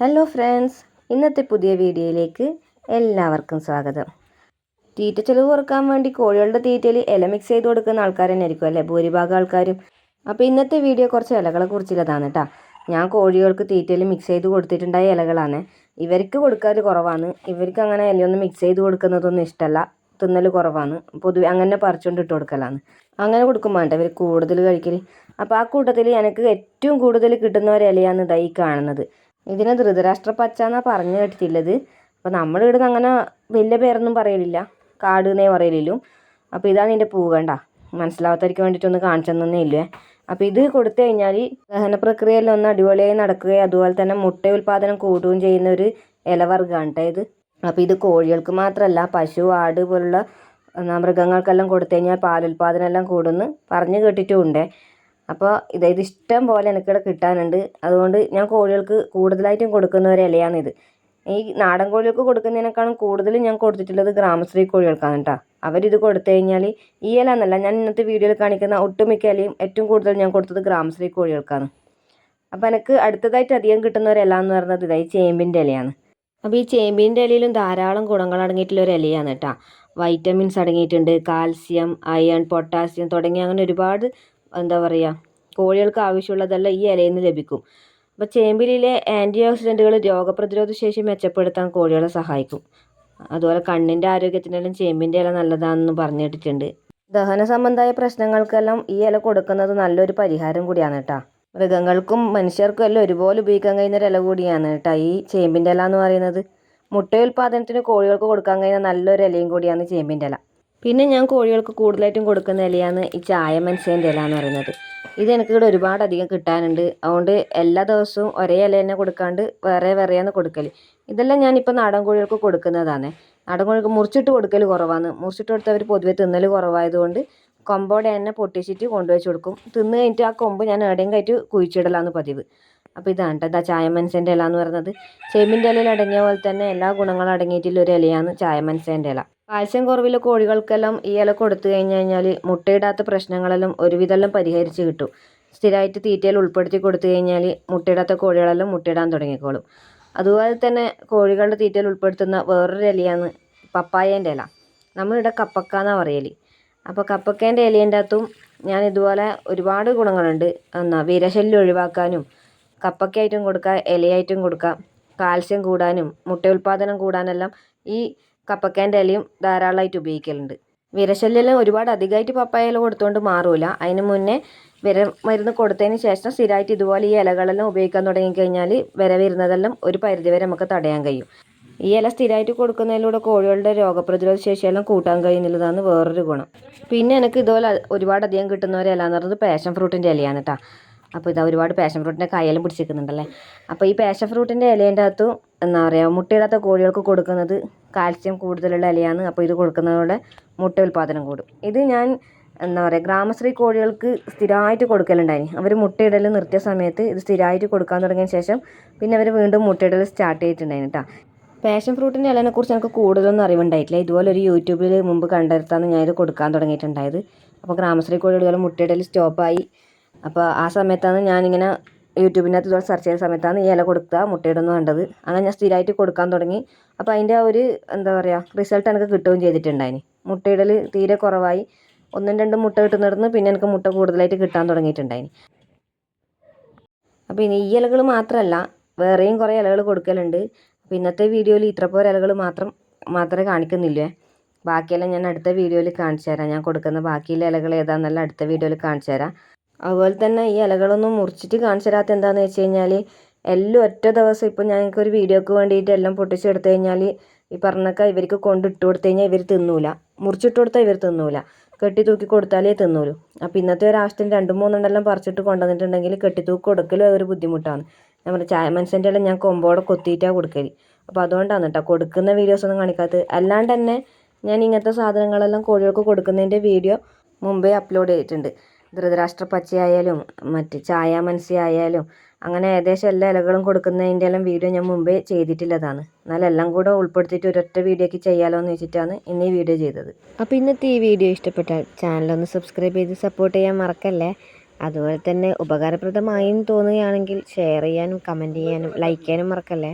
Hello friends, ഇന്നത്തെ പുതിയ വീഡിയോയിലേക്ക് എല്ലാവർക്കും സ്വാഗതം. തീറ്റ ചെലവ് കുറക്കാൻ വേണ്ടി കോഴികളുടെ തീറ്റയിൽ ഇല മിക്സ് ചെയ്ത് കൊടുക്കുന്ന ആൾക്കാർ തന്നെ ആയിരിക്കും അല്ലേ ഭൂരിഭാഗം ആൾക്കാരും. അപ്പോൾ ഇന്നത്തെ വീഡിയോ കുറച്ച് ഇലകളെ കുറിച്ചുള്ളതാണ് കേട്ടോ. ഞാൻ കോഴികൾക്ക് തീറ്റയിൽ മിക്സ് ചെയ്ത് കൊടുത്തിട്ടുണ്ടായ ഇലകളാണ്. ഇവർക്ക് കൊടുക്കാറ് കുറവാണ്. ഇവർക്ക് അങ്ങനെ ഇലയൊന്നും മിക്സ് ചെയ്ത് കൊടുക്കുന്നതൊന്നും ഇഷ്ടമല്ല, തിന്നൽ കുറവാണ്. പൊതുവെ അങ്ങനെ പറിച്ചുകൊണ്ട് ഇട്ട് കൊടുക്കലാണ്. അങ്ങനെ കൊടുക്കുമ്പോൾ വേണ്ട ഇവർ കൂടുതൽ കഴിക്കൽ. അപ്പോൾ ആ കൂട്ടത്തിൽ എനിക്ക് ഏറ്റവും കൂടുതൽ കിട്ടുന്ന ഒരു ഇലയാണ് ഇതായി കാണുന്നത്. ഇതിനെ ധൃതരാഷ്ട്ര പച്ച എന്നാണ് പറഞ്ഞു കേട്ടിട്ടുള്ളത്. അപ്പോൾ നമ്മളിവിടുന്ന് അങ്ങനെ വലിയ പേരൊന്നും പറയലില്ല, കാട് എന്നേ പറയലില്ലു. അപ്പോൾ ഇതാണ് ഇതിൻ്റെ പൂ, വേണ്ട മനസ്സിലാവാത്തവർക്ക് വേണ്ടിയിട്ടൊന്ന് കാണിച്ചു തന്നേ ഇല്ലേ. അപ്പോൾ ഇത് കൊടുത്തു കഴിഞ്ഞാൽ ദഹന പ്രക്രിയയെല്ലാം ഒന്ന് അടിപൊളിയായി നടക്കുകയും അതുപോലെ തന്നെ മുട്ട ഉൽപ്പാദനം കൂടുകയും ചെയ്യുന്ന ഒരു ഇലവർഗ്ഗമാണ് കേട്ടോ ഇത്. അപ്പോൾ ഇത് കോഴികൾക്ക് മാത്രമല്ല, പശു, ആട് പോലുള്ള മൃഗങ്ങൾക്കെല്ലാം കൊടുത്തു കഴിഞ്ഞാൽ പാലുൽപാദനം എല്ലാം കൂടുമെന്ന് പറഞ്ഞു കേട്ടിട്ടുമുണ്ട്. അപ്പോൾ ഇത് ഇഷ്ടം പോലെ എനിക്കിവിടെ കിട്ടാനുണ്ട്. അതുകൊണ്ട് ഞാൻ കോഴികൾക്ക് കൂടുതലായിട്ടും കൊടുക്കുന്ന ഒരു ഇലയാണിത്. ഈ നാടൻ കോഴികൾക്ക് കൊടുക്കുന്നതിനേക്കാളും കൂടുതൽ ഞാൻ കൊടുത്തിട്ടുള്ളത് ഗ്രാമശ്രീ കോഴികൾക്കാണ് കേട്ടോ. അവരിത് കൊടുത്തു കഴിഞ്ഞാൽ ഈ ഇല എന്നല്ല, ഞാൻ ഇന്നത്തെ വീഡിയോയിൽ കാണിക്കുന്ന ഒട്ടുമിക്ക ഇലയും ഏറ്റവും കൂടുതൽ ഞാൻ കൊടുത്തത് ഗ്രാമശ്രീ കോഴികൾക്കാണ്. അപ്പോൾ എനിക്ക് അടുത്തതായിട്ട് അധികം കിട്ടുന്ന ഒരു ഇല എന്ന് പറയുന്നത് ഇതായി ചേമ്പിൻ്റെ ഇലയാണ്. അപ്പോൾ ഈ ചേമ്പിൻ്റെ ഇലയിലും ധാരാളം ഗുണങ്ങൾ അടങ്ങിയിട്ടുള്ള ഒരു ഇലയാണ് കേട്ടോ. വൈറ്റമിൻസ് അടങ്ങിയിട്ടുണ്ട്, കാൽസ്യം, അയൺ, പൊട്ടാസ്യം തുടങ്ങിയ അങ്ങനെ ഒരുപാട് എന്താ പറയുക കോഴികൾക്ക് ആവശ്യമുള്ളതെല്ലാം ഈ ഇലയിൽ നിന്ന് ലഭിക്കും. അപ്പോൾ ചേമ്പിലെ ആൻറ്റി ഓക്സിഡൻറ്റുകൾ രോഗപ്രതിരോധ ശേഷി മെച്ചപ്പെടുത്താൻ കോഴികളെ സഹായിക്കും. അതുപോലെ കണ്ണിൻ്റെ ആരോഗ്യത്തിനെല്ലാം ചേമ്പിൻ്റെ ഇല നല്ലതാണെന്ന് പറഞ്ഞിട്ടുണ്ട്. ദഹന സംബന്ധമായ പ്രശ്നങ്ങൾക്കെല്ലാം ഈ ഇല കൊടുക്കുന്നത് നല്ലൊരു പരിഹാരം കൂടിയാണ് കേട്ടോ. മൃഗങ്ങൾക്കും മനുഷ്യർക്കും എല്ലാം ഒരുപോലെ ഉപയോഗിക്കാൻ കഴിയുന്ന ഒരു ഇല കൂടിയാണ് കേട്ടോ ഈ ചേമ്പിൻ്റെ ഇല എന്ന് പറയുന്നത്. മുട്ടയുൽപാദനത്തിന് കോഴികൾക്ക് കൊടുക്കാൻ കഴിയുന്ന നല്ലൊരു ഇലയും കൂടിയാണ് ചേമ്പിൻ്റെ ഇല. പിന്നെ ഞാൻ കോഴികൾക്ക് കൂടുതലായിട്ടും കൊടുക്കുന്ന ഇലയാണ് ഈ ചായ മനസ്സേൻ്റെ ഇല എന്ന് പറയുന്നത്. ഇത് എനിക്കിവിടെ ഒരുപാട് അധികം കിട്ടാനുണ്ട്. അതുകൊണ്ട് എല്ലാ ദിവസവും ഒരേ ഇല തന്നെ കൊടുക്കാണ്ട് വേറെ വേറെയാണ് കൊടുക്കൽ. ഇതെല്ലാം ഞാനിപ്പോൾ നാടൻ കോഴികൾക്ക് കൊടുക്കുന്നതാണ്. നാടൻ കോഴികൾക്ക് മുറിച്ചിട്ട് കൊടുക്കൽ കുറവാണ്. മുറിച്ചിട്ട് കൊടുത്തവർ പൊതുവെ തിന്നൽ കുറവായതുകൊണ്ട് കൊമ്പോടെ തന്നെ പൊട്ടിച്ചിട്ട് കൊണ്ടുവച്ച് കൊടുക്കും. തിന്ന് കഴിഞ്ഞിട്ട് ആ കൊമ്പ് ഞാൻ എവിടെയും കയറ്റി കുഴിച്ചിടലാണ് പതിവ്. അപ്പോൾ ഇതാണ് കേട്ടോ ഇതാ ചായ മനസ്സേൻ്റെ ഇല എന്ന് പറയുന്നത്. ചേമ്പിൻ്റെ ഇലയിൽ അടങ്ങിയ പോലെ തന്നെ എല്ലാ ഗുണങ്ങളും അടങ്ങിയിട്ടുള്ള ഒരു ഇലയാണ് ചായ മനസ്സേൻ്റെ ഇല. കാൽസ്യം കുറവിലെ കോഴികൾക്കെല്ലാം ഈ ഇല കൊടുത്തു കഴിഞ്ഞാൽ മുട്ടയിടാത്ത പ്രശ്നങ്ങളെല്ലാം ഒരുവിധമെല്ലാം പരിഹരിച്ച് കിട്ടും. സ്ഥിരമായിട്ട് തീറ്റയിൽ ഉൾപ്പെടുത്തി കൊടുത്തു കഴിഞ്ഞാൽ മുട്ടയിടാത്ത കോഴികളെല്ലാം മുട്ടയിടാൻ തുടങ്ങിക്കോളും. അതുപോലെ തന്നെ കോഴികളുടെ തീറ്റയിൽ ഉൾപ്പെടുത്തുന്ന വേറൊരു ഇലയാണ് പപ്പായേൻ്റെ ഇല. നമ്മളിവിടെ കപ്പക്ക എന്നാണ് പറയൽ. അപ്പോൾ കപ്പക്കേൻ്റെ ഇലേൻ്റെ അകത്തും ഞാൻ ഇതുപോലെ ഒരുപാട് ഗുണങ്ങളുണ്ട്. വിരശല്യം ഒഴിവാക്കാനും കപ്പക്കയായിട്ടും കൊടുക്കാം, ഇലയായിട്ടും കൊടുക്കാം. കാൽസ്യം കൂടാനും മുട്ട ഉൽപ്പാദനം കൂടാനെല്ലാം ഈ കപ്പക്കേൻ്റെ ഇലയും ധാരാളമായിട്ട് ഉപയോഗിക്കലുണ്ട്. വിരശല്യം ഒരുപാട് അധികമായിട്ട് പപ്പായ ഇല കൊടുത്തുകൊണ്ട് മാറൂല. അതിന് മുന്നേ മരുന്ന് കൊടുത്തതിന് ശേഷം സ്ഥിരമായിട്ട് ഇതുപോലെ ഈ ഇലകളെല്ലാം ഉപയോഗിക്കാൻ തുടങ്ങിക്കഴിഞ്ഞാൽ വരുന്നതെല്ലാം ഒരു പരിധിവരെ നമുക്ക് തടയാൻ കഴിയും. ഈ ഇല സ്ഥിരമായിട്ട് കൊടുക്കുന്നതിലൂടെ കോഴികളുടെ രോഗപ്രതിരോധ ശേഷിയെല്ലാം കൂട്ടാൻ കഴിയുന്നുള്ളതാണ് വേറൊരു ഗുണം. പിന്നെ എനിക്ക് ഇതുപോലെ ഒരുപാട് അധികം കിട്ടുന്ന ഒരു ഇല എന്ന് പറയുന്നത് പാഷൻ ഫ്രൂട്ടിൻ്റെ ഇലയാണ് കേട്ടോ. അപ്പോൾ ഇതാ ഒരുപാട് പാഷൻ ഫ്രൂട്ടിൻ്റെ കായെല്ലാം പിടിച്ചിരിക്കുന്നുണ്ടല്ലേ. അപ്പോൾ ഈ പാഷൻ ഫ്രൂട്ടിൻ്റെ ഇലേൻ്റെ അകത്തും എന്താ പറയുക മുട്ടയിടാത്ത കോഴികൾക്ക് കൊടുക്കുന്നത് കാൽസ്യം കൂടുതലുള്ള ഇലയാണ്. അപ്പോൾ ഇത് കൊടുക്കുന്നതോടെ മുട്ട ഉൽപ്പാദനം കൂടും. ഇത് ഞാൻ എന്താ പറയുക ഗ്രാമശ്രീ കോഴികൾക്ക് സ്ഥിരമായിട്ട് കൊടുക്കലുണ്ടായിന്. അവർ മുട്ടയിടൽ നിർത്തിയ സമയത്ത് ഇത് സ്ഥിരമായിട്ട് കൊടുക്കാൻ തുടങ്ങിയ ശേഷം പിന്നെ അവർ വീണ്ടും മുട്ടയിടൽ സ്റ്റാർട്ട് ചെയ്തിട്ടുണ്ടായിരുന്നു കേട്ടോ. പാഷൻ ഫ്രൂട്ടിൻ്റെ ഇലനെ കുറിച്ച് എനിക്ക് കൂടുതലൊന്നും അറിവുണ്ടായിട്ടില്ല. ഇതുപോലെ ഒരു യൂട്യൂബിൽ മുമ്പ് കണ്ടെടുത്താണ് ഞാനിത് കൊടുക്കാൻ തുടങ്ങിയിട്ടുണ്ടായത്. അപ്പോൾ ഗ്രാമശ്രീ കോഴികൾ മുട്ടയിടൽ സ്റ്റോപ്പായി. അപ്പോൾ ആ സമയത്താണ് ഞാനിങ്ങനെ യൂട്യൂബിനകത്ത് ഇതുപോലെ സെർച്ച് ചെയ്ത സമയത്താണ് ഈ ഇല കൊടുക്കുക മുട്ടയിടുന്നു കണ്ടത്. അങ്ങനെ ഞാൻ സ്ഥിരമായിട്ട് കൊടുക്കാൻ തുടങ്ങി. അപ്പോൾ അതിൻ്റെ ആ ഒരു എന്താ പറയുക റിസൾട്ട് എനിക്ക് കിട്ടുകയും ചെയ്തിട്ടുണ്ടായിന്. മുട്ടയിടൽ തീരെ കുറവായി. 1-2 മുട്ട കിട്ടുന്നിടന്ന് പിന്നെ എനിക്ക് മുട്ട കൂടുതലായിട്ട് കിട്ടാൻ തുടങ്ങിയിട്ടുണ്ടായിന്. അപ്പോൾ ഇനി ഈ ഇലകൾ മാത്രമല്ല വേറെയും കുറേ ഇലകൾ കൊടുക്കലുണ്ട്. അപ്പോൾ ഇന്നത്തെ വീഡിയോയിൽ ഇത്രപോലെ ഇലകൾ മാത്രമേ കാണിക്കുന്നില്ലേ. ബാക്കിയെല്ലാം ഞാൻ അടുത്ത വീഡിയോയിൽ കാണിച്ചു തരാം. ഞാൻ കൊടുക്കുന്ന ബാക്കിയുള്ള ഇലകൾ ഏതാണെന്നല്ല അടുത്ത വീഡിയോയിൽ കാണിച്ചു തരാം. അതുപോലെ തന്നെ ഈ ഇലകളൊന്നും മുറിച്ചിട്ട് കാണിച്ചു തരാത്ത എന്താണെന്ന് വെച്ച് കഴിഞ്ഞാൽ എല്ലാം ഒറ്റ ദിവസം ഇപ്പോൾ ഞങ്ങൾക്കൊരു വീഡിയോക്ക് വേണ്ടിയിട്ട് എല്ലാം പൊട്ടിച്ചെടുത്ത് കഴിഞ്ഞാൽ ഈ പറഞ്ഞൊക്കെ ഇവർക്ക് കൊണ്ടിട്ട് കൊടുത്തു കഴിഞ്ഞാൽ ഇവർ തിന്നൂല. മുറിച്ചിട്ട് കൊടുത്താൽ ഇവർ തിന്നൂല. കെട്ടി തൂക്കി കൊടുത്താലേ തിന്നൂലൂ. അപ്പോൾ ഇന്നത്തെ ഒരാവശ്യത്തിന് 2-3 എണ്ണെല്ലാം പറിച്ചിട്ട് കൊണ്ടുവന്നിട്ടുണ്ടെങ്കിൽ കെട്ടി തൂക്കി കൊടുക്കലും ഒരു ബുദ്ധിമുട്ടാണ്. നമ്മുടെ ചായ മനസ്സിൻ്റെ എല്ലാം ഞാൻ കൊമ്പോടെ കൊത്തിയിട്ടാണ് കൊടുക്കൽ. അപ്പോൾ അതുകൊണ്ടാണ് കേട്ടോ കൊടുക്കുന്ന വീഡിയോസൊന്നും കാണിക്കാത്തത്. അല്ലാണ്ട് തന്നെ ഞാൻ ഇങ്ങനത്തെ സാധനങ്ങളെല്ലാം കോഴികൾക്ക് കൊടുക്കുന്നതിൻ്റെ വീഡിയോ മുമ്പേ അപ്ലോഡ് ചെയ്തിട്ടുണ്ട്. ധൃതരാഷ്ട്ര പച്ചയായാലും മറ്റ് ചായ മനസ്സിയായാലും അങ്ങനെ ഏകദേശം എല്ലാ ഇലകളും കൊടുക്കുന്നതിൻ്റെ എല്ലാം വീഡിയോ ഞാൻ മുമ്പേ ചെയ്തിട്ടുള്ളതാണ്. എന്നാലും എല്ലാം കൂടെ ഉൾപ്പെടുത്തിയിട്ട് ഒരൊറ്റ വീഡിയോക്ക് ചെയ്യാമല്ലോ എന്ന് വെച്ചിട്ടാണ് ഇന്ന് ഈ വീഡിയോ ചെയ്തത്. അപ്പോൾ ഇന്നത്തെ ഈ വീഡിയോ ഇഷ്ടപ്പെട്ടാൽ ചാനലൊന്ന് സബ്സ്ക്രൈബ് ചെയ്ത് സപ്പോർട്ട് ചെയ്യാൻ മറക്കല്ലേ. അതുപോലെ തന്നെ ഉപകാരപ്രദമായെന്ന് തോന്നുകയാണെങ്കിൽ ഷെയർ ചെയ്യാനും കമൻറ്റ് ചെയ്യാനും ലൈക്ക് ചെയ്യാനും മറക്കല്ലേ.